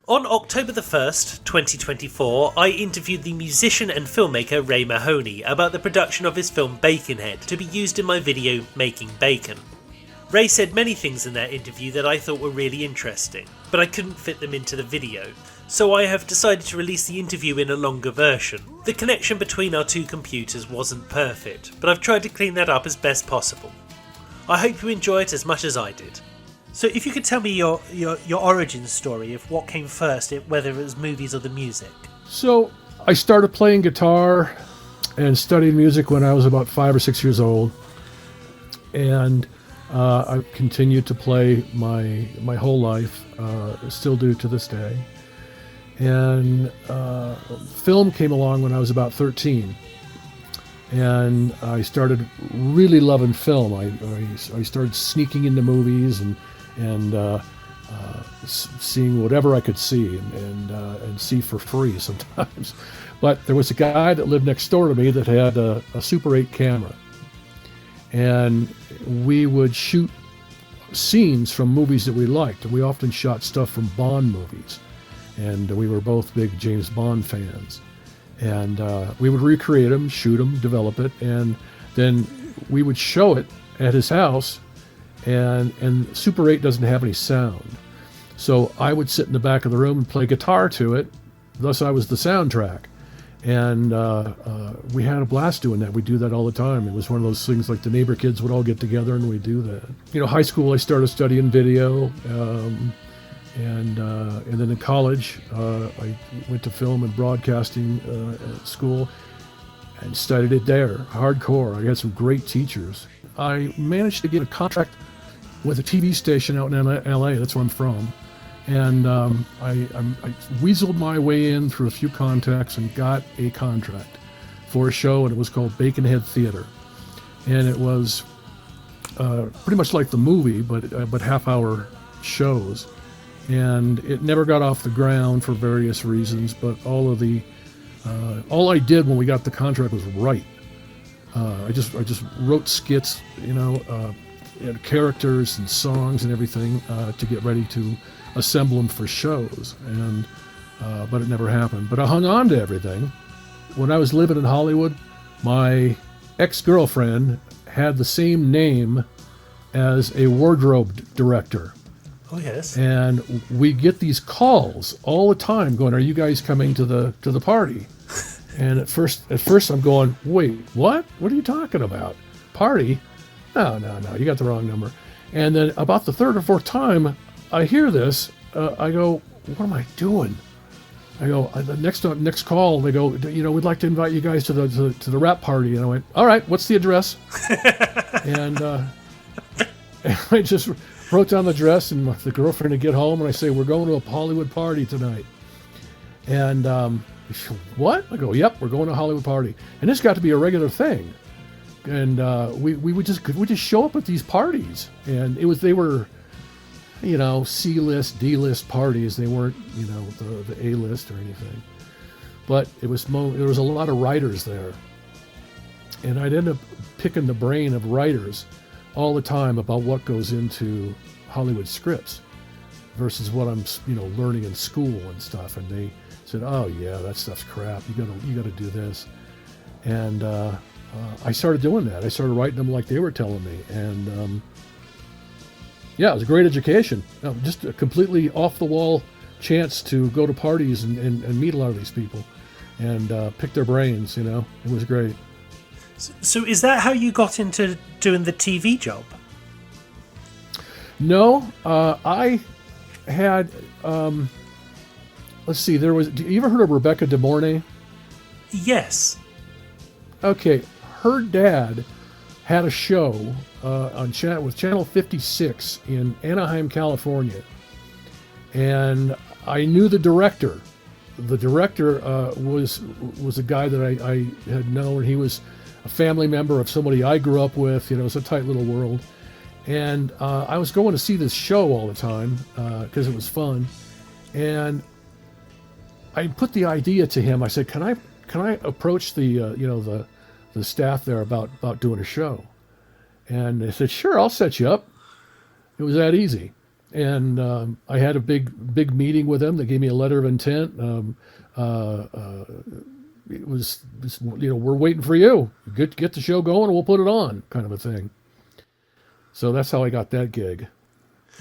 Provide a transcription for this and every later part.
On October the 1st, 2024, I interviewed the musician and filmmaker Ray Mahoney about the production of his film Baconhead to be used in my video Making Bacon. Ray said many things in that interview that I thought were really interesting, but I couldn't fit them into the video, so I have decided to release the interview in a longer version. The connection between our two computers wasn't perfect, but I've tried to clean that up as best possible. I hope you enjoy it as much as I did. So if you could tell me your origin story of what came first, whether it was movies or the music. So I started playing guitar and studied music when I was about 5 or 6 years old. And I continued to play my whole life, still do to this day. And film came along when I was about 13. And I started really loving film. I started sneaking into movies and seeing whatever I could see and see for free sometimes. But there was a guy that lived next door to me that had a Super 8 camera. And we would shoot scenes from movies that we liked. And we often shot stuff from Bond movies. And we were both big James Bond fans. And we would recreate them, shoot them, develop it, and then we would show it at his house. And Super 8 doesn't have any sound. So I would sit in the back of the room and play guitar to it. Thus I was the soundtrack. And we had a blast doing that. We do that all the time. It was one of those things like the neighbor kids would all get together and we'd do that. You know, high school I started studying video. And then in college, I went to film and broadcasting at school and studied it there, hardcore. I had some great teachers. I managed to get a contract with a TV station out in LA, that's where I'm from. And I weaseled my way in through a few contacts and got a contract for a show, and it was called Baconhead Theater. And it was pretty much like the movie, but half-hour shows. And it never got off the ground for various reasons, but all I did when we got the contract was write. I just wrote skits, and characters and songs and everything to get ready to assemble them for shows, but it never happened. But I hung on to everything. When I was living in Hollywood, my ex-girlfriend had the same name as a wardrobe director. Oh yes. And we get these calls all the time going, "Are you guys coming to the party?" And at first I'm going, "Wait, what? What are you talking about? Party? No, you got the wrong number." And then about the third or fourth time I hear this, I go, "What am I doing?" I go, the next call, they go, "We'd like to invite you guys to the rap party." And I went, "All right, what's the address?" and I just wrote down the address, and the girlfriend would get home, and I say, "We're going to a Hollywood party tonight." And she said, "What?" I go, "Yep, we're going to a Hollywood party." And this got to be a regular thing. And we would just show up at these parties, and they were C-list, D-list parties. They weren't the A-list or anything. But there was a lot of writers there, and I'd end up picking the brain of writers all the time about what goes into Hollywood scripts versus what I'm learning in school and stuff. And they said, "Oh yeah, that stuff's crap. You gotta do this." And I started doing that. I started writing them like they were telling me, and it was a great education. Just a completely off the wall chance to go to parties and meet a lot of these people and pick their brains. It was great. So is that how you got into doing the TV job? No, I had, let's see, you ever heard of Rebecca De Mornay? Yes. Okay, her dad had a show with Channel 56 in Anaheim, California. And I knew the director. The director was a guy that I had known. He was a family member of somebody I grew up with. It was a tight little world. And I was going to see this show all the time because it was fun. And I put the idea to him. I said, "Can I approach the staff there about doing a show?" And they said, "Sure, I'll set you up." It was that easy. And I had a big meeting with them. They gave me a letter of intent. It was, we're waiting for you. Get the show going, and we'll put it on, kind of a thing. So that's how I got that gig.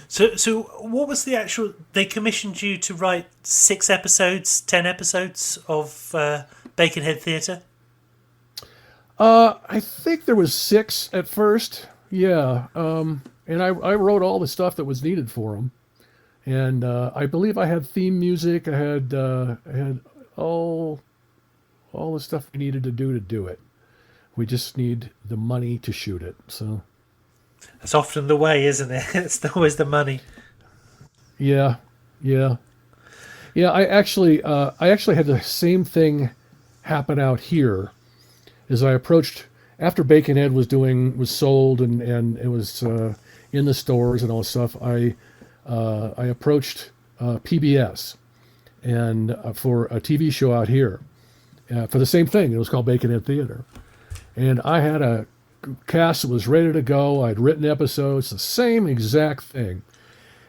So what was the actual? They commissioned you to write 6 episodes, 10 episodes of Baconhead Theatre. I think there was 6 at first. Yeah, and I wrote all the stuff that was needed for them, and I believe I had theme music. I had all the stuff we needed to do it. We just need the money to shoot it. So that's often the way, isn't it? It's always the money. Yeah. I actually had the same thing happen out here. As I approached after Baconhead was sold and it was in the stores and all this stuff, I approached PBS and for a TV show out here for the same thing. It was called Baconhead Theater, and I had a cast that was ready to go. I'd written episodes, the same exact thing,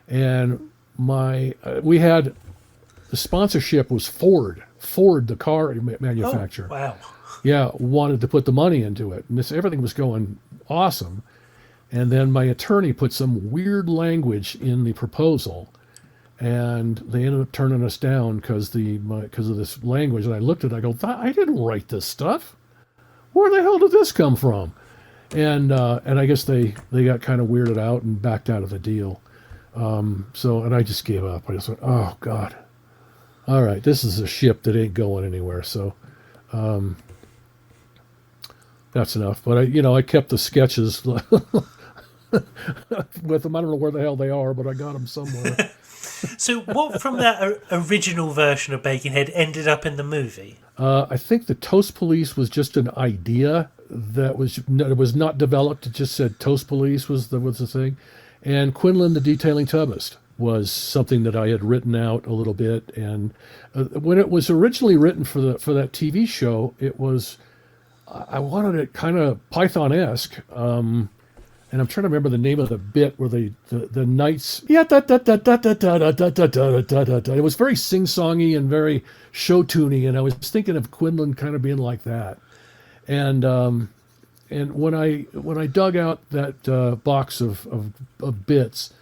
and we had the sponsorship was Ford, the car manufacturer. Oh, wow. Yeah, wanted to put the money into it, and everything was going awesome. And then my attorney put some weird language in the proposal, and they ended up turning us down because of this language. And I looked at it, I go, I didn't write this stuff. Where the hell did this come from? And I guess they got kind of weirded out and backed out of the deal. And I just gave up. I just went, oh God, all right, this is a ship that ain't going anywhere. So. That's enough. But I kept the sketches with them. I don't know where the hell they are, but I got them somewhere. So what from that original version of Baconhead ended up in the movie? I think the Toast Police was just an idea that was not developed. It just said Toast Police was the thing. And Quinlan the Detailing Tubist was something that I had written out a little bit. And when it was originally written for that TV show, it was... I wanted it kind of Python-esque, and I'm trying to remember the name of the bit where the knights. Yeah, da da da da da da da da da da da da da. It was very sing-songy and very show-tuney, and I was thinking of Quinlan kind of being like that. And when I dug out that box of bits,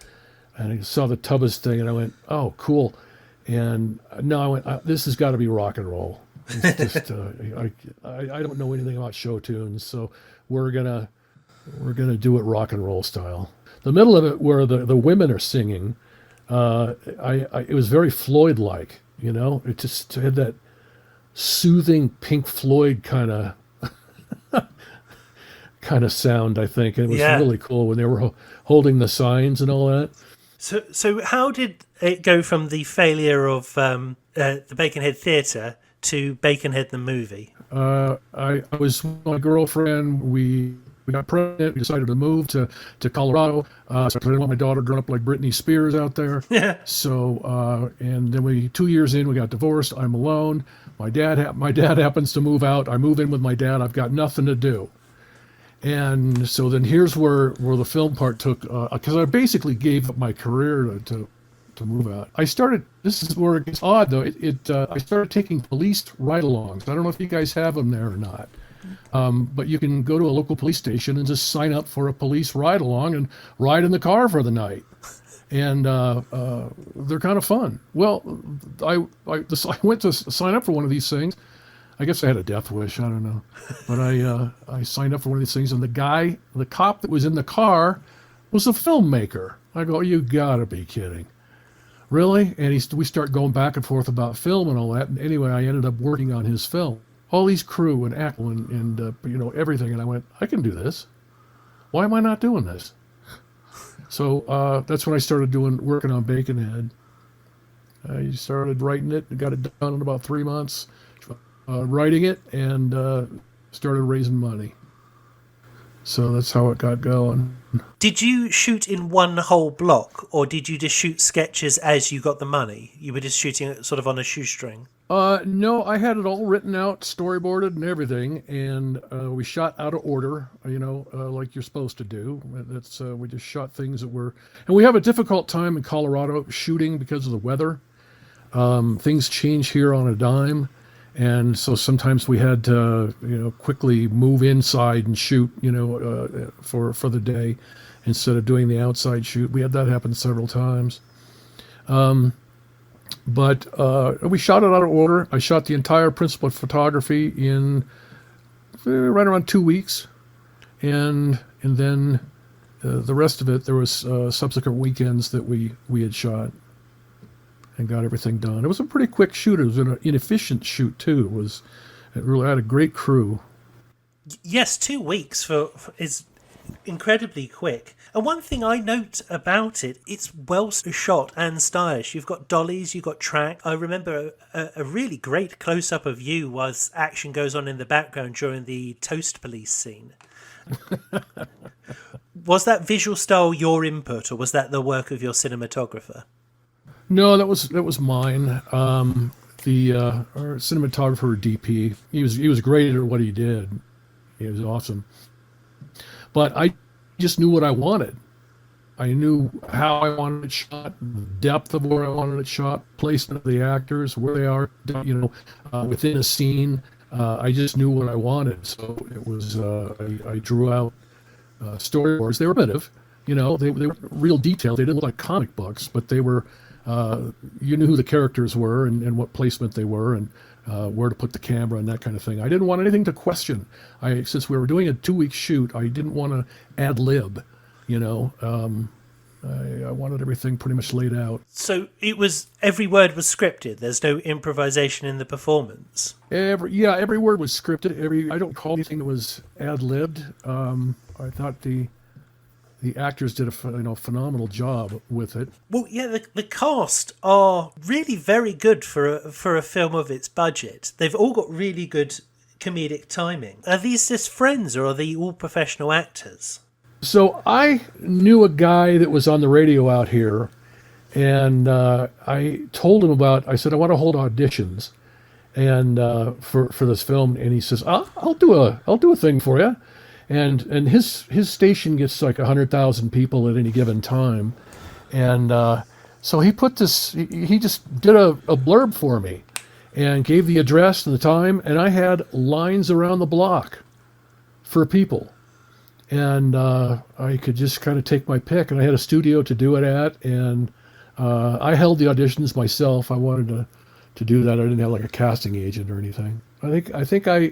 and I saw the Tubbs thing, and I went, oh, cool. And no, I went, this has got to be rock and roll. It's just I don't know anything about show tunes, so we're gonna do it rock and roll style. The middle of it, where the women are singing, it was very Floyd-like. It just had that soothing Pink Floyd kind of sound. I think and it was really cool when they were holding the signs and all that. So how did it go from the failure of the Baconhead Theatre to Baconhead the movie? I was with my girlfriend. We got pregnant. We decided to move to Colorado. So I didn't want my daughter growing up like Britney Spears out there. Yeah. So and then 2 years in, we got divorced. I'm alone. My dad happens to move out. I move in with my dad. I've got nothing to do. And so then here's where the film part took, because I basically gave up my career to move out. This is where it gets odd though. I started taking police ride-alongs. I don't know if you guys have them there or not. But you can go to a local police station and just sign up for a police ride-along and ride in the car for the night. And they're kind of fun. Well, I went to sign up for one of these things. I guess I had a death wish. I don't know. But I signed up for one of these things, and the cop that was in the car was a filmmaker. I go, you gotta be kidding. Really? And we start going back and forth about film and all that. And anyway, I ended up working on his film. All these crew and acting and everything. And I went, I can do this. Why am I not doing this? So that's when I started working on Baconhead. I started writing it and got it done in about 3 months, writing it and started raising money. So that's how it got going. Did you shoot in one whole block, or did you just shoot sketches as you got the money? You were just shooting it sort of on a shoestring? No, I had it all written out, storyboarded and everything, and we shot out of order, like you're supposed to do. That's we just shot things that were, and we have a difficult time in Colorado shooting because of the weather. Things change here on a dime, and so sometimes we had to, quickly move inside and shoot, for the day instead of doing the outside shoot. We had that happen several times. But we shot it out of order. I shot the entire principal photography in right around 2 weeks, and then the rest of it, there was subsequent weekends that we had shot and got everything done. It was a pretty quick shoot. It was an inefficient shoot too. It really had a great crew. Yes, 2 weeks is incredibly quick. And one thing I note about it, it's well shot and stylish. You've got dollies, you've got track. I remember a really great close-up of you as action goes on in the background during the Toast Police scene. Was that visual style your input, or was that the work of your cinematographer? No, that was mine. Our cinematographer DP, he was great at what he did. He was awesome. But I just knew what I wanted. I knew how I wanted it shot, the depth of where I wanted it shot, placement of the actors, where they are, within a scene. I just knew what I wanted. So it was, I drew out storyboards. They were primitive, they were real detailed. They didn't look like comic books, but they were, you knew who the characters were and what placement they were and where to put the camera and that kind of thing. I didn't want anything to question. Since we were doing a 2-week shoot, I didn't want to ad lib, I wanted everything pretty much laid out. So every word was scripted. There's no improvisation in the performance. Every word was scripted. I don't call anything that was ad libbed. I thought the actors did a phenomenal job with it. Well, yeah, the cast are really very good for a film of its budget. They've all got really good comedic timing. Are these just friends, or are they all professional actors? So I knew a guy that was on the radio out here, and I told him I said, I want to hold auditions and for this film, and he says, I'll do a thing for you. And his station gets like 100,000 people at any given time, and so he just did a blurb for me, and gave the address and the time, and I had lines around the block for people, and I could just kind of take my pick, and I had a studio to do it at, and I held the auditions myself. I wanted to do that. I didn't have like a casting agent or anything. I think I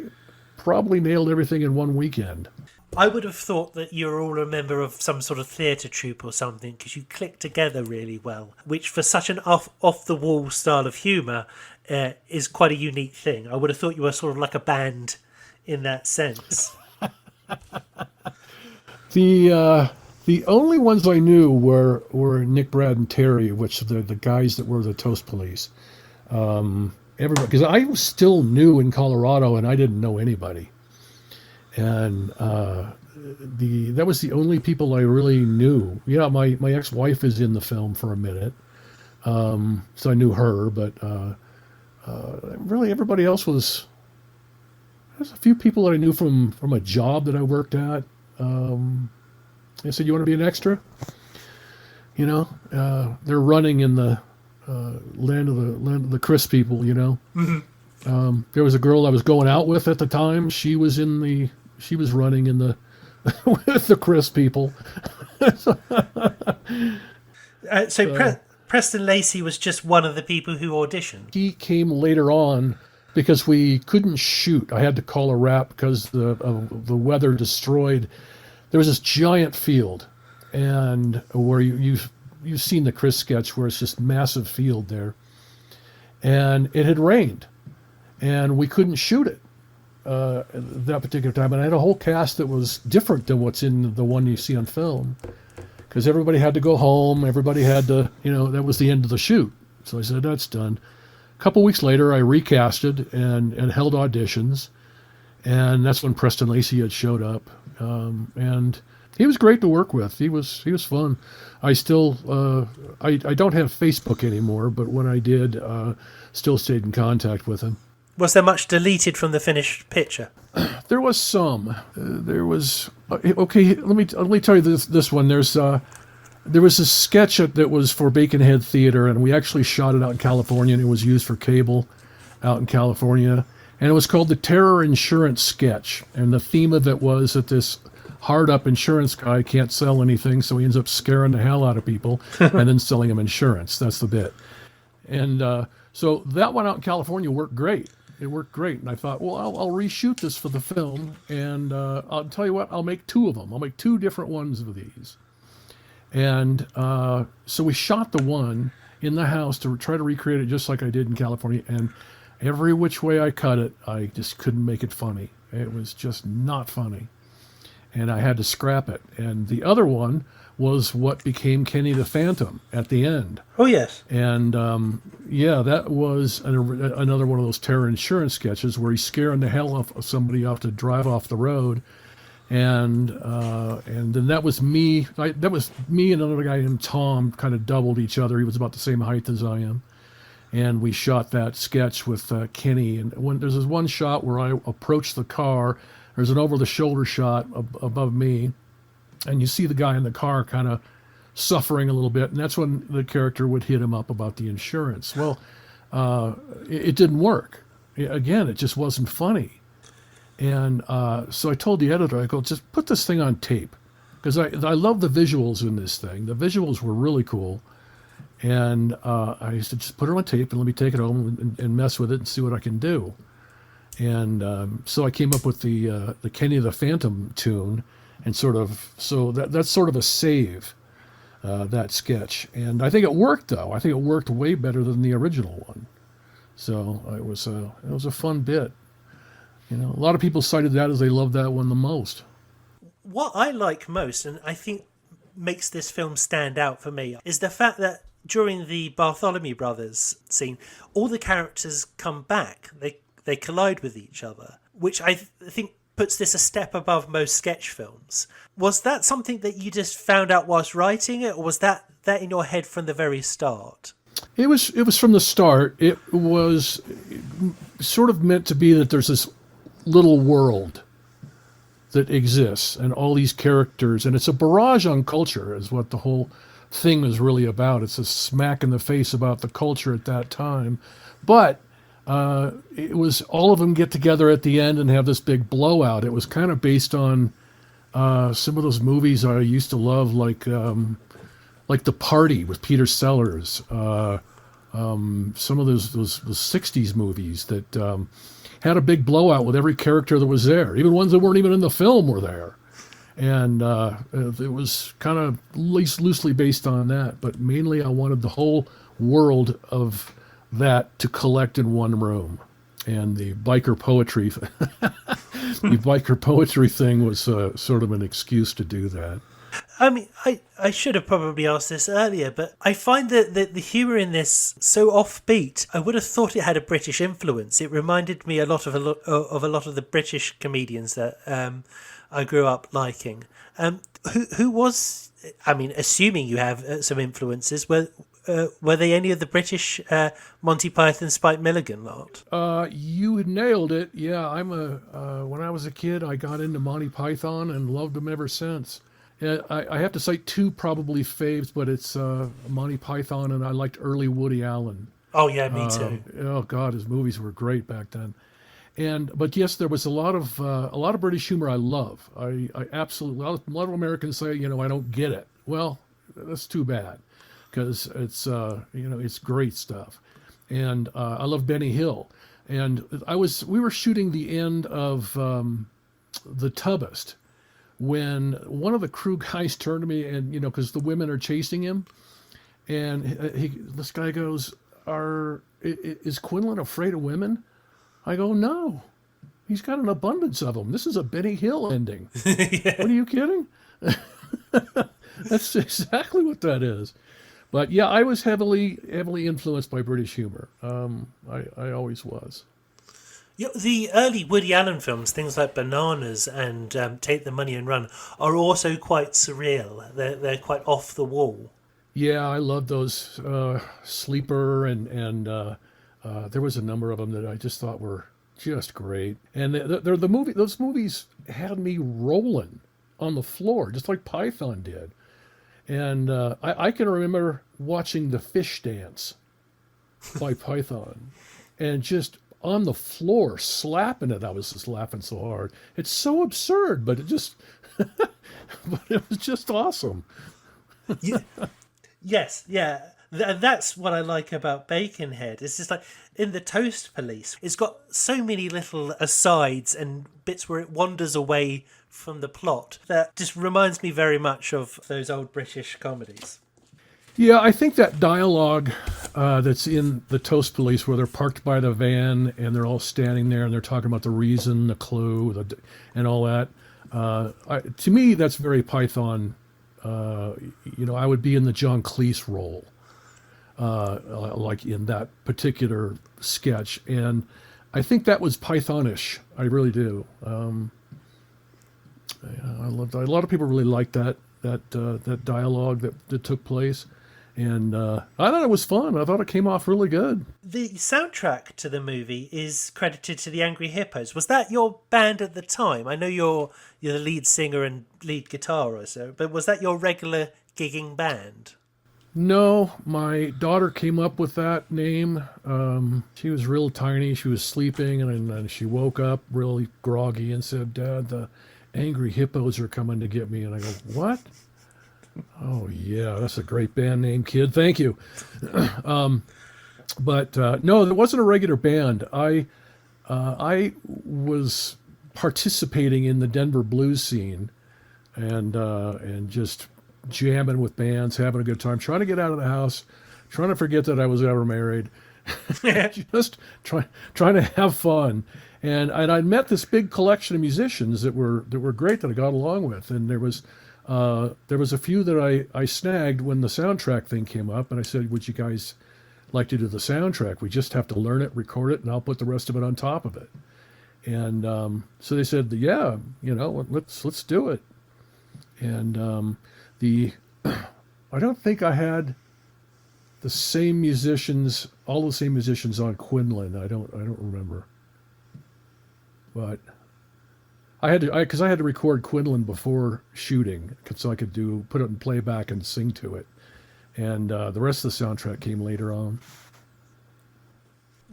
probably nailed everything in one weekend. I would have thought that you're all a member of some sort of theatre troupe or something, because you click together really well, which for such an off-the-wall style of humour is quite a unique thing. I would have thought you were sort of like a band in that sense. The only ones I knew were Nick, Brad, and Terry, which are the guys that were the Toast Police. Everybody, because I was still new in Colorado and I didn't know anybody, and that was the only people I really knew. Yeah, my ex-wife is in the film for a minute, so I knew her, but really everybody else was. There's a few people that I knew from a job that I worked at. They said, "You want to be an extra?" They're running in the land of the Chris people, Mm-hmm. There was a girl I was going out with at the time. She was running in the with the Chris people. Preston Lacey was just one of the people who auditioned. He came later on because we couldn't shoot. I had to call a wrap because the weather destroyed. There was this giant field, and where you've seen the Chris sketch where it's just massive field there, and it had rained, and we couldn't shoot it that particular time. And I had a whole cast that was different than what's in the one you see on film, because everybody had to go home. Everybody had to, that was the end of the shoot. So I said, that's done. A couple weeks later, I recasted and held auditions, and that's when Preston Lacey had showed up. and he was great to work with. He was fun. I still I don't have Facebook anymore, but when I did, still stayed in contact with him. Was there much deleted from the finished picture? There was some. There was okay. Let me tell you this one. There was a sketch that was for Baconhead Theater, and we actually shot it out in California, and it was used for cable out in California. And it was called the Terror Insurance Sketch. And the theme of it was that this hard-up insurance guy can't sell anything, so he ends up scaring the hell out of people and then selling them insurance. That's the bit. And so that one out in California worked great. It worked great. And I thought, well, I'll reshoot this for the film, and I'll tell you what, I'll make two of them. I'll make two different ones of these. And so we shot the one in the house to try to recreate it just like I did in California, and every which way I cut it, I just couldn't make it funny. It was just not funny. And I had to scrap it. And the other one was what became Kenny the Phantom at the end. Oh, yes. And, yeah, that was another one of those terror insurance sketches where he's scaring the hell off of somebody off to drive off the road. And then that was me. That was me and another guy named Tom kind of doubled each other. He was about the same height as I am. And we shot that sketch with Kenny. And there's this one shot where I approach the car. There's an over-the-shoulder shot above me. And you see the guy in the car kind of suffering a little bit. And that's when the character would hit him up about the insurance. Well, it didn't work. Again, it just wasn't funny. And so I told the editor, I go, just put this thing on tape. Because I love the visuals in this thing. The visuals were really cool. And I said, just put it on tape and let me take it home and mess with it and see what I can do. And so I came up with the Kenny the Phantom tune. And so that's sort of a save, that sketch. And I think it worked, though. I think it worked way better than the original one. So it was a fun bit. You know, a lot of people cited that as they loved that one the most. What I like most, and I think makes this film stand out for me, is the fact that during the Bartholomew Brothers scene, all the characters come back. They collide with each other, which I think puts this a step above most sketch films. Was that something that you just found out whilst writing it, or was that in your head from the very start? It was from the start. It was sort of meant to be that there's this little world that exists and all these characters, and it's a barrage on culture is what the whole thing is really about. It's a smack in the face about the culture at that time. But it was all of them get together at the end and have this big blowout. It was kind of based on some of those movies I used to love, like The Party with Peter Sellers, some of those 60s movies that had a big blowout with every character that was there. Even ones that weren't even in the film were there. And it was kind of loosely based on that. But mainly I wanted the whole world of that to collect in one room. And the biker poetry, thing was sort of an excuse to do that. I mean, I should have probably asked this earlier, but I find that the humour in this so offbeat. I would have thought it had a British influence. It reminded me a lot of the British comedians that I grew up liking. Who was? I mean, assuming you have some influences, were they any of the British Monty Python, Spike Milligan lot? You nailed it. Yeah, when I was a kid, I got into Monty Python and loved them ever since. I have to cite two probably faves, but it's Monty Python, and I liked early Woody Allen. Oh yeah, me too. Oh God, his movies were great back then. But yes, there was a lot of British humor I love. I absolutely, a lot of Americans say, I don't get it. Well, that's too bad, because it's it's great stuff. And I love Benny Hill. And we were shooting the end of The Tubist, when one of the crew guys turned to me, and because the women are chasing him, and this guy goes, is Quinlan afraid of women? I go, no, he's got an abundance of them. This is a Benny Hill ending. Yeah. What are you kidding? That's exactly what that is. But yeah, I was heavily influenced by British humor. I always was. Yeah, the early Woody Allen films, things like Bananas and Take the Money and Run, are also quite surreal. They're quite off the wall. Yeah, I love those Sleeper and there was a number of them that I just thought were just great. And they're the movie. Those movies had me rolling on the floor, just like Python did. And I can remember watching The Fish Dance by Python, and just on the floor slapping it. I was just laughing so hard. It's so absurd, but but it was just awesome. Yeah, yes, yeah. That's what I like about Baconhead. It's just like in the Toast Police, it's got so many little asides and bits where it wanders away from the plot that just reminds me very much of those old British comedies. Yeah, I think that dialogue that's in the Toast Police, where they're parked by the van and they're all standing there and they're talking about the reason, the clue, and all that. To me, that's very Python. I would be in the John Cleese role, like in that particular sketch, and I think that was Pythonish. I really do. I loved. A lot of people really liked that dialogue that took place. And I thought it was fun. I thought it came off really good. The soundtrack to the movie is credited to the Angry Hippos. Was that your band at the time? I know you're the lead singer and lead guitar or so, but was that your regular gigging band? No, my daughter came up with that name. She was real tiny. She was sleeping, and then she woke up really groggy and said, "Dad, the Angry Hippos are coming to get me." And I go, "What?" "Oh, yeah, that's a great band name, kid. Thank you." But no, there wasn't a regular band. I was participating in the Denver blues scene and just jamming with bands, having a good time, trying to get out of the house, trying to forget that I was ever married, just trying to have fun. And I met this big collection of musicians that were great, that I got along with, and there was a few that I snagged when the soundtrack thing came up, and I said, "Would you guys like to do the soundtrack? We just have to learn it, record it, and I'll put the rest of it on top of it." And so they said, "Yeah, let's do it." And I don't think I had all the same musicians on Quinlan. I don't remember, but I had to record Quinlan before shooting, so I could put it in playback and sing to it, and the rest of the soundtrack came later on.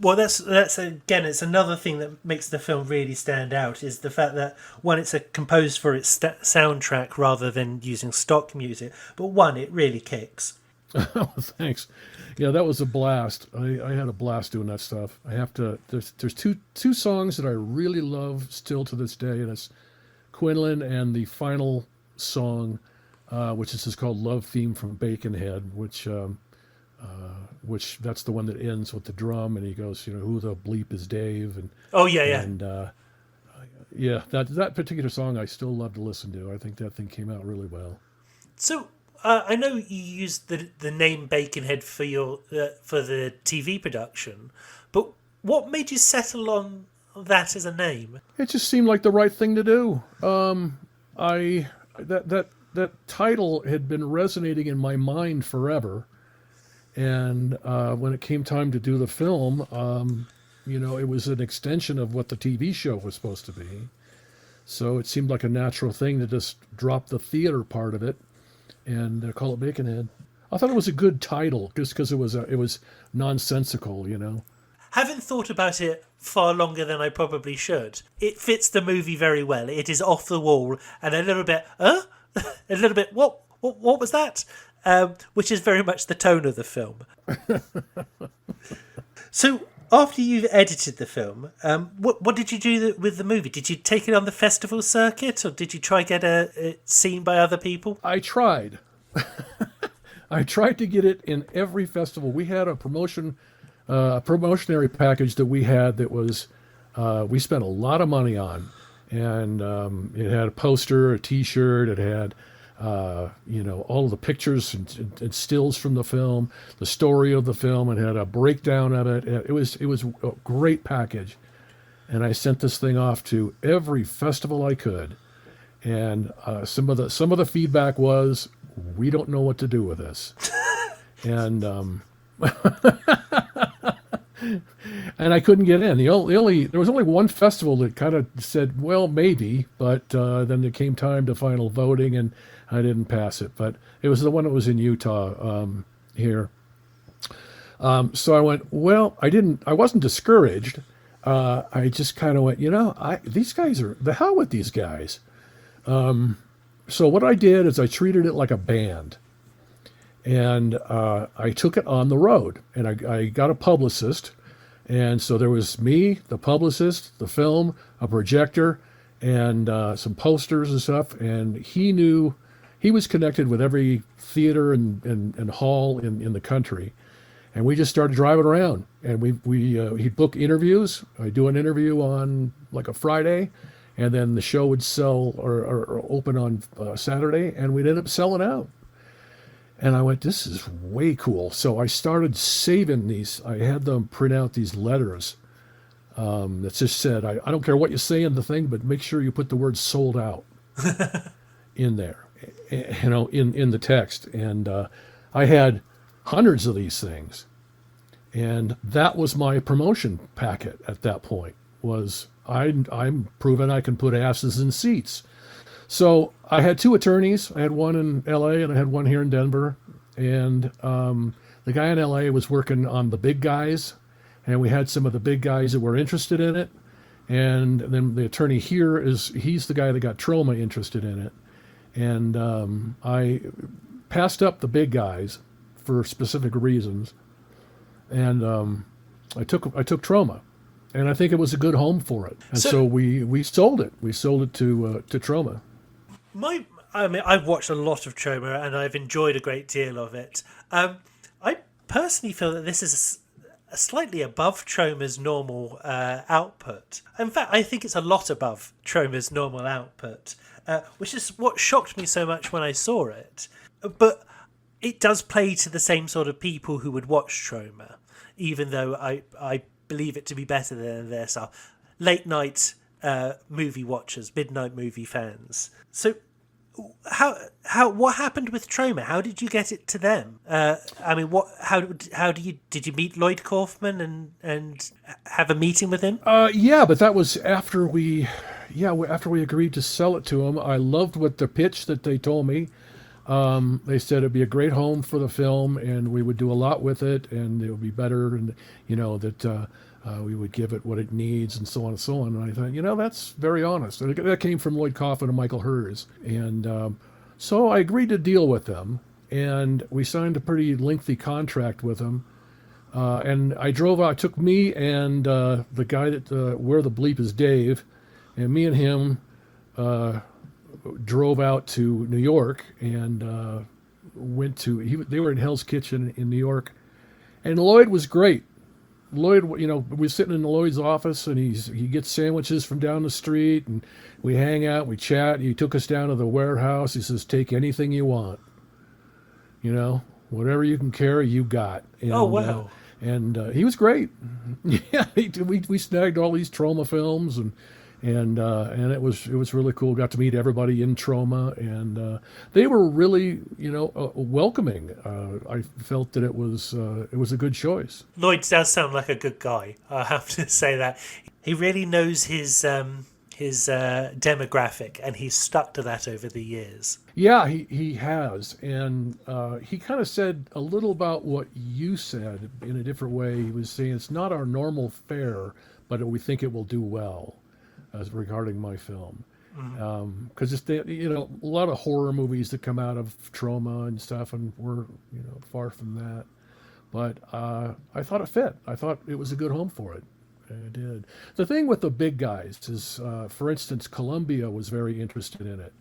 Well, that's again, it's another thing that makes the film really stand out, is the fact that, one, it's composed for its soundtrack rather than using stock music, but one, it really kicks. Oh, thanks. Yeah, that was a blast. I had a blast doing that stuff. I have to. There's two songs that I really love still to this day, and it's Quinlan and the final song, which is called "Love Theme" from Baconhead, which that's the one that ends with the drum, and he goes, "Who the bleep is Dave?" And oh yeah. And yeah, that particular song I still love to listen to. I think that thing came out really well. So I know you used the name Baconhead for the TV production, but what made you settle on that as a name? It just seemed like the right thing to do. That title had been resonating in my mind forever, and when it came time to do the film, it was an extension of what the TV show was supposed to be. So it seemed like a natural thing to just drop the theater part of it and call it Baconhead. I thought it was a good title just because it was nonsensical, Having thought about it far longer than I probably should, it fits the movie very well. It is off the wall and a little bit, a little bit, what was that? Which is very much the tone of the film. So after you've edited the film, what did you do with the movie? Did you take it on the festival circuit, or did you try get it seen by other people? I tried. I tried to get it in every festival. We had a promotionary package that we had that was we spent a lot of money on, and it had a poster, a T-shirt, it had all of the pictures and stills from the film, the story of the film. It had a breakdown of it. It was a great package, and I sent this thing off to every festival I could. And some of the feedback was, we don't know what to do with this. And and I couldn't get in. There was only one festival that kind of said, well, maybe, but then it came time to final voting, and I didn't pass it. But it was the one that was in Utah here. So I went, well, I wasn't discouraged. I just kind of went, these guys are, the hell with these guys. So what I did is I treated it like a band. And I took it on the road, and I got a publicist. And so there was me, the publicist, the film, a projector, and some posters and stuff. And he was connected with every theater and hall in the country. And we just started driving around. And he'd book interviews. I'd do an interview on like a Friday, and then the show would sell or open on Saturday, and we'd end up selling out. And I went, this is way cool. So I started saving these. I had them print out these letters that just said, I don't care what you say in the thing, but make sure you put the word sold out in there, in the text. And I had hundreds of these things. And that was my promotion packet at that point, was I'm proven I can put asses in seats. So I had two attorneys. I had one in L.A. and I had one here in Denver. And the guy in L.A. was working on The Big Guys, and we had some of the big guys that were interested in it. And then the attorney here he's the guy that got Troma interested in it. And I passed up the big guys for specific reasons. And I took Troma. And I think it was a good home for it. And so we sold it. We sold it to Troma. I've watched a lot of Troma, and I've enjoyed a great deal of it. I personally feel that this is slightly above Troma's normal output. In fact, I think it's a lot above Troma's normal output, which is what shocked me so much when I saw it. But it does play to the same sort of people who would watch Troma, even though I believe it to be better than this are late night movie watchers, midnight movie fans. So what happened with Troma? How did you get it to them? Did you meet Lloyd Kaufman and have a meeting with him? Yeah, but that was after we agreed to sell it to him. I loved what the pitch that they told me. They said it'd be a great home for the film, and we would do a lot with it, and it would be better, and that we would give it what it needs, and so on and so on. And I thought, that's very honest. And that came from Lloyd Kaufman and Michael Hers. And so I agreed to deal with them, and we signed a pretty lengthy contract with them. And I took me and the guy that Where the Bleep is Dave, and me and him drove out to New York and they were in Hell's Kitchen in New York, and Lloyd was great. Lloyd, we're sitting in Lloyd's office, and he gets sandwiches from down the street, and we hang out, we chat. He took us down to the warehouse. He says, take anything you want, whatever you can carry, you got. And, oh, wow. And he was great. Yeah, we snagged all these Troma films, and it was really cool. Got to meet everybody in Troma, and they were really welcoming. I felt that it was a good choice. Lloyd does sound like a good guy. I have to say that he really knows his demographic, and he's stuck to that over the years. Yeah, he has, and he kind of said a little about what you said in a different way. He was saying it's not our normal fare, but we think it will do well. As regarding my film, because it's a lot of horror movies that come out of Troma and stuff, and we're far from that. But I thought it fit. I thought it was a good home for it. And it did. The thing with the big guys is, for instance, Columbia was very interested in it.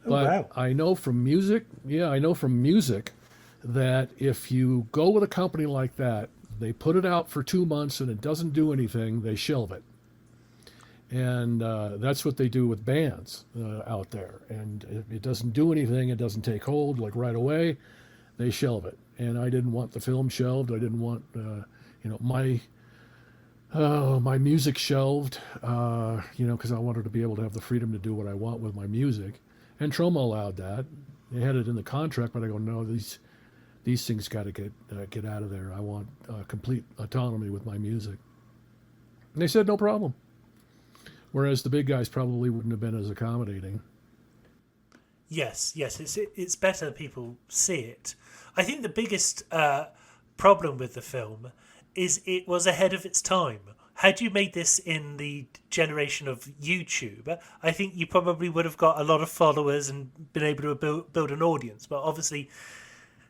But wow. I know from music that if you go with a company like that, they put it out for 2 months and it doesn't do anything, they shelve it. And that's what they do with bands out there. And if it doesn't do anything, it doesn't take hold, like right away, they shelve it. And I didn't want the film shelved. I didn't want, Oh, my music shelved, because I wanted to be able to have the freedom to do what I want with my music. And Troma allowed that. They had it in the contract, but I go, no, these things got to get out of there. I want complete autonomy with my music. And they said no problem. Whereas the big guys probably wouldn't have been as accommodating. Yes, it's better people see it. I think the biggest problem with the film is it was ahead of its time. Had you made this in the generation of YouTube, I think you probably would have got a lot of followers and been able to build an audience. But obviously,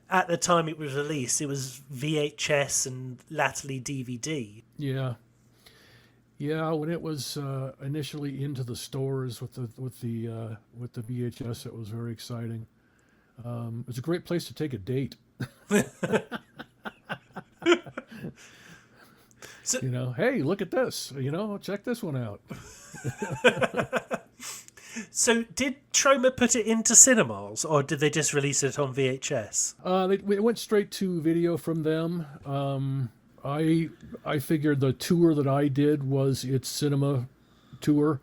at the time it was released, it was VHS and latterly DVD. Yeah. Yeah, when it was initially into the stores with the VHS, it was very exciting. It was a great place to take a date. So, hey, look at this. Check this one out. so did Troma put it into cinemas, or did they just release it on VHS? It went straight to video from them. I figured the tour that I did was its cinema tour.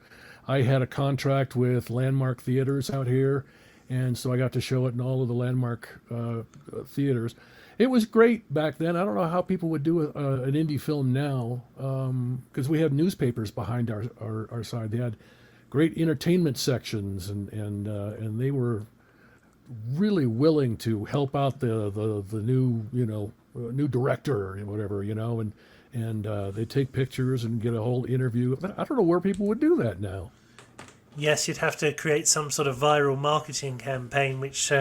I had a contract with Landmark Theaters out here, and so I got to show it in all of the Landmark theaters. It was great back then. I don't know how people would do an indie film now, because we had newspapers behind our side. They had great entertainment sections, and they were really willing to help out the new new director or whatever, and they take pictures and get a whole interview. I don't know where people would do that now. Yes, you'd have to create some sort of viral marketing campaign, which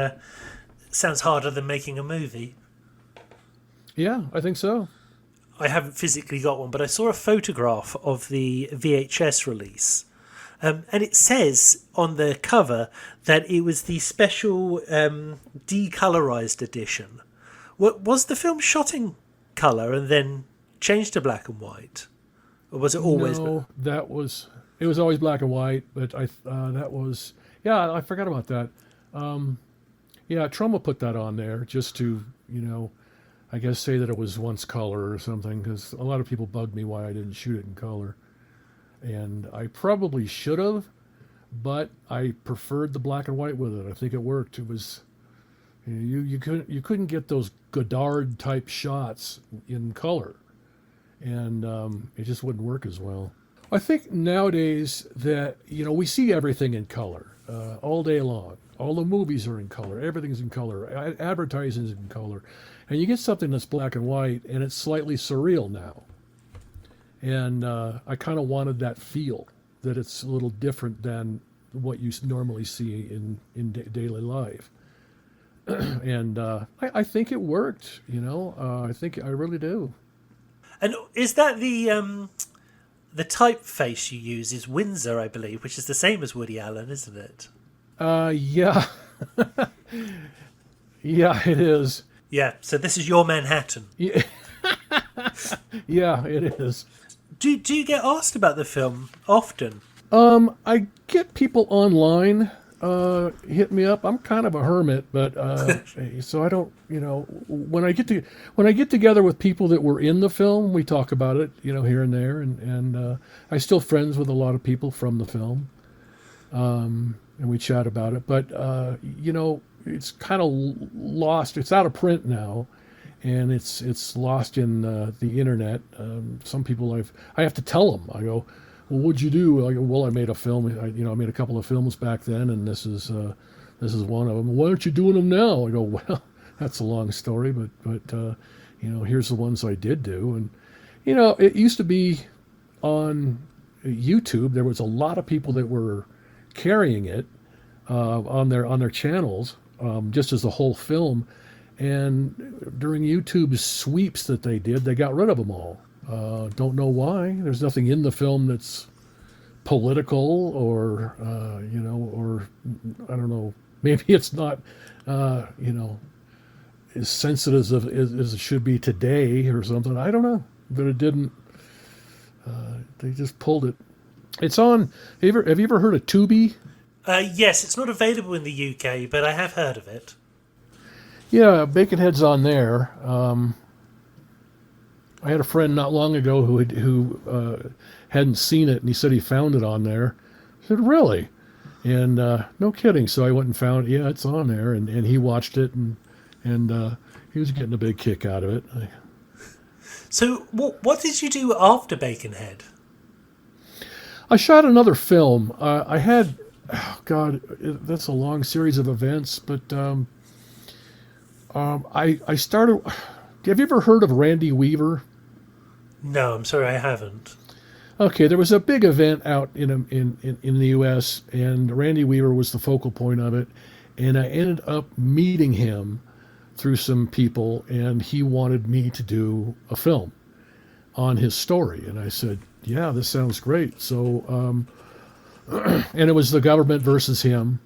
sounds harder than making a movie. Yeah, I think so. I haven't physically got one, but I saw a photograph of the VHS release. And it says on the cover that it was the special decolorized edition. Was the film shot in colour and then changed to black and white? Or was it always... No, it was always black and white, but I forgot about that. Troma put that on there just to, I guess say that it was once color or something, because a lot of people bugged me why I didn't shoot it in color. And I probably should have, but I preferred the black and white with it. I think it worked. It was, you couldn't get those Godard type shots in color, and it just wouldn't work as well. I think nowadays that we see everything in color all day long. All the movies are in color. Everything's in color. Advertising's in color, and you get something that's black and white, and it's slightly surreal now. And I kind of wanted that feel, that it's a little different than what you normally see in daily life. And I think it worked, I think I really do. And is that the typeface you use is Windsor, I believe, which is the same as Woody Allen, isn't it? Yeah. Yeah, it is. Yeah, so this is your Manhattan. Yeah, yeah, it is. Do you get asked about the film often? I get people online hit me up. I'm kind of a hermit, but so I don't, when I get together with people that were in the film, we talk about it, here and there, and I still friends with a lot of people from the film, and we chat about it. But it's kind of lost. It's out of print now. And it's lost in the internet. Some people I have to tell them. I go, well, what'd you do? I go, well, I made a film. I made a couple of films back then, and this is one of them. Why aren't you doing them now? I go, well, that's a long story, but here's the ones I did do. And it used to be on YouTube. There was a lot of people that were carrying it on their channels, just as a whole film. And during YouTube's sweeps that they did, they got rid of them all. Don't know why. There's nothing in the film that's political or or I don't know. Maybe it's not, as sensitive as it should be today or something. I don't know. But it didn't. They just pulled it. It's on. Have you ever heard of Tubi? Yes, it's not available in the UK, but I have heard of it. Yeah, Baconhead's on there. I had a friend not long ago who hadn't seen it, and he said he found it on there. I said, "Really?" And no kidding. So I went and found, yeah, it's on there, and he watched it, and he was getting a big kick out of it. So what did you do after Baconhead? I shot another film. I had, oh God, that's a long series of events, but I started. Have you ever heard of Randy Weaver? No, I'm sorry, I haven't. Okay, there was a big event out in the U.S., and Randy Weaver was the focal point of it, and I ended up meeting him through some people, and he wanted me to do a film on his story, and I said, "Yeah, this sounds great." So, and it was the government versus him,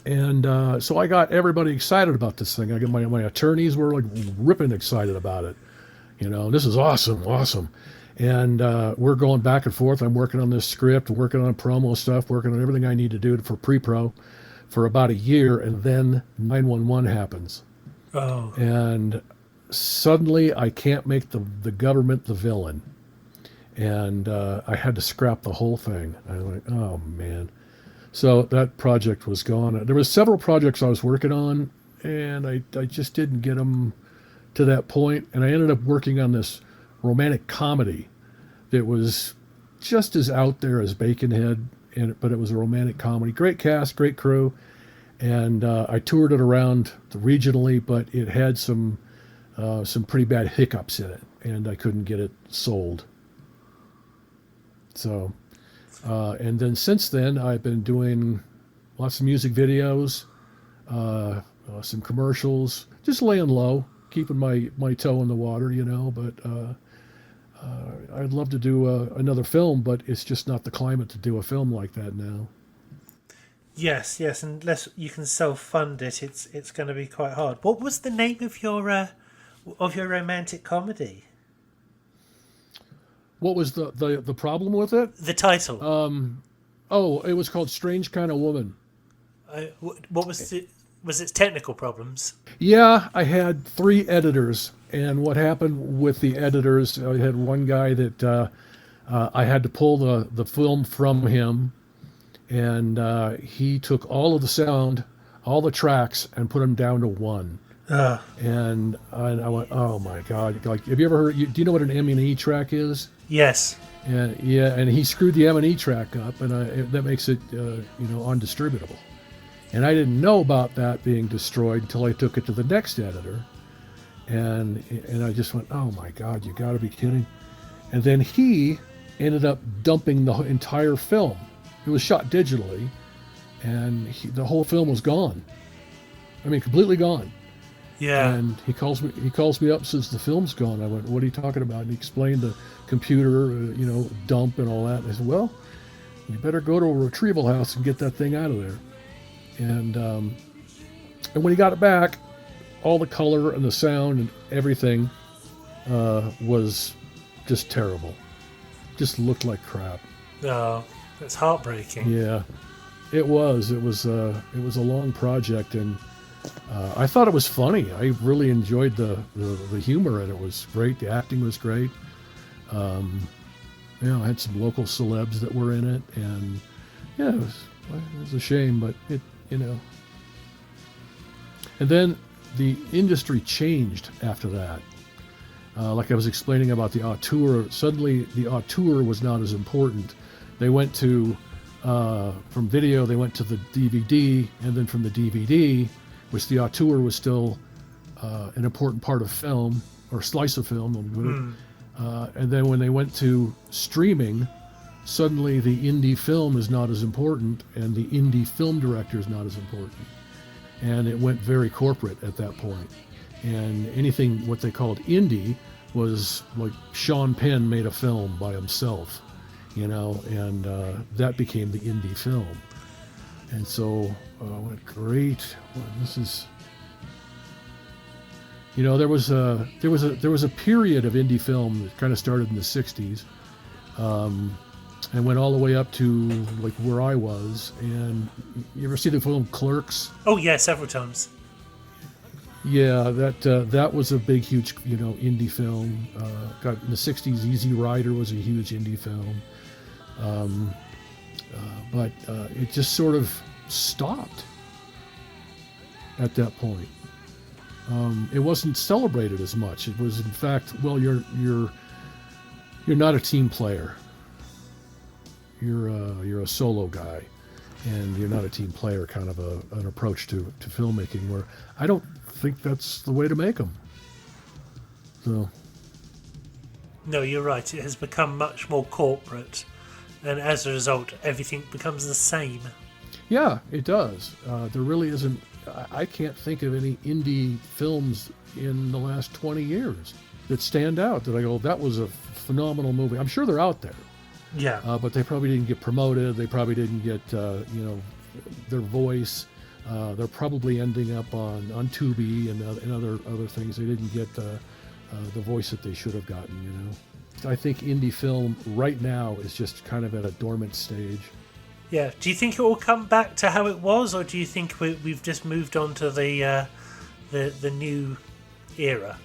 and so I got everybody excited about this thing. I got my attorneys were like ripping excited about it. You know, this is awesome. And we're going back and forth. I'm working on this script, working on promo stuff, working on everything I need to do for pre-pro for about a year, and then 911 happens. Oh. And suddenly I can't make the government the villain. And I had to scrap the whole thing. I was like, oh, man. So that project was gone. There was several projects I was working on, and I just didn't get them to that point. And I ended up working on this romantic comedy that was just as out there as Baconhead, but it was a romantic comedy. Great cast, great crew, and I toured it around regionally, but it had some pretty bad hiccups in it, and I couldn't get it sold. So, and then since then, I've been doing lots of music videos, some commercials, just laying low, keeping my toe in the water, you know, but I'd love to do another film, but it's just not the climate to do a film like that now. Yes, unless you can self-fund it, it's going to be quite hard. What was the name of your romantic comedy? What was the problem with it? The title. It was called Strange Kind of Woman. What was it? Was it technical problems? Yeah, I had 3 editors, and what happened with the editors, I had one guy that I had to pull the film from him, and he took all of the sound, all the tracks, and put them down to 1. And I went, oh my God! Like, have you ever heard? Do you know what an M&E track is? Yes. And yeah, and he screwed the M&E track up, and that makes it undistributable. And I didn't know about that being destroyed until I took it to the next editor, and I just went, oh my God, you got to be kidding! And then he ended up dumping the entire film. It was shot digitally, and the whole film was gone. I mean, completely gone. Yeah. And he calls me up and says, the film's gone. I went, what are you talking about? And he explained the computer, dump and all that. And I said, well, you better go to a retrieval house and get that thing out of there. And when he got it back, all the color and the sound and everything was just terrible. Just looked like crap. Oh, that's heartbreaking. Yeah, it was. It was a long project, and I thought it was funny. I really enjoyed the humor, and it was great. The acting was great. I had some local celebs that were in it, and yeah, it was a shame, but it. And then the industry changed after that. Like I was explaining about the auteur, suddenly the auteur was not as important. They went to, from video, they went to the DVD, and then from the DVD, which the auteur was still an important part of film, or slice of film. And then when they went to streaming, suddenly the indie film is not as important, and the indie film director is not as important. And it went very corporate at that point. And anything, what they called indie, was like Sean Penn made a film by himself, and that became the indie film. And so, what great! Well, this is, there was a period of indie film that kind of started in the '60s. And went all the way up to like where I was. And you ever see the film Clerks? Oh yeah, several times. Yeah, that was a big, huge, indie film. Got in the '60s. Easy Rider was a huge indie film, but it just sort of stopped at that point. It wasn't celebrated as much. It was, in fact, well, you're not a team player. You're a solo guy, and you're not a team player. Kind of an approach to filmmaking where I don't think that's the way to make them. So. No, you're right. It has become much more corporate, and as a result, everything becomes the same. Yeah, it does. There really isn't. I can't think of any indie films in the last 20 years that stand out. That I go, that was a phenomenal movie. I'm sure they're out there. Yeah. But they probably didn't get promoted. They probably didn't get their voice. They're probably ending up on Tubi and other things. They didn't get the voice that they should have gotten. I think indie film right now is just kind of at a dormant stage. Yeah. Do you think it will come back to how it was, or do you think we've just moved on to the new era?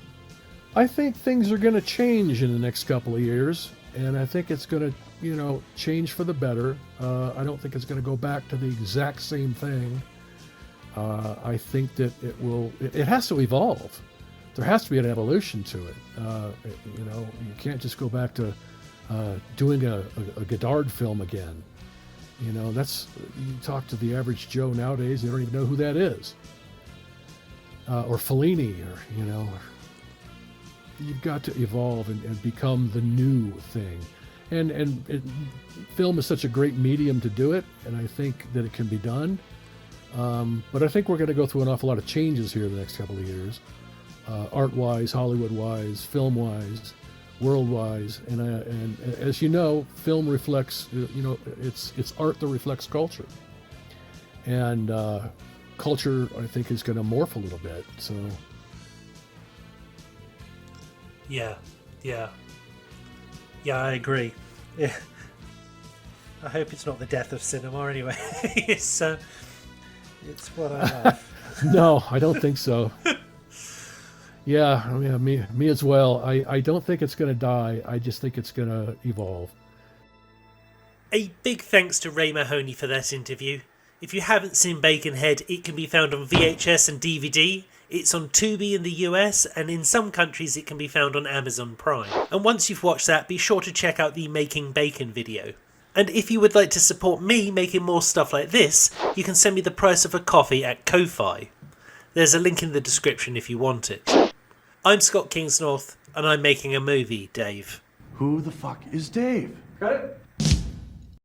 I think things are going to change in the next couple of years, and I think it's going to change for the better. I don't think it's going to go back to the exact same thing. I think that it has to evolve. There has to be an evolution to it. You can't just go back to doing a Godard film again. You talk to the average Joe nowadays, they don't even know who that is. Or Fellini, you've got to evolve and become the new thing. And film is such a great medium to do it, and I think that it can be done. But I think we're going to go through an awful lot of changes here in the next couple of years, art-wise, Hollywood-wise, film-wise, world-wise, and as you know, film reflects. It's art that reflects culture, and culture, I think, is going to morph a little bit. So. Yeah, I agree. Yeah. I hope it's not the death of cinema anyway. It's what I love. No, I don't think so. Yeah, me as well. I don't think it's going to die. I just think it's going to evolve. A big thanks to Ray Mahoney for that interview. If you haven't seen Baconhead, it can be found on VHS and DVD. It's on Tubi in the US, and in some countries it can be found on Amazon Prime. And once you've watched that, be sure to check out the Making Bacon video. And if you would like to support me making more stuff like this, you can send me the price of a coffee at Ko-Fi. There's a link in the description if you want it. I'm Scott Kingsnorth, and I'm making a movie, Dave. Who the fuck is Dave? Got it?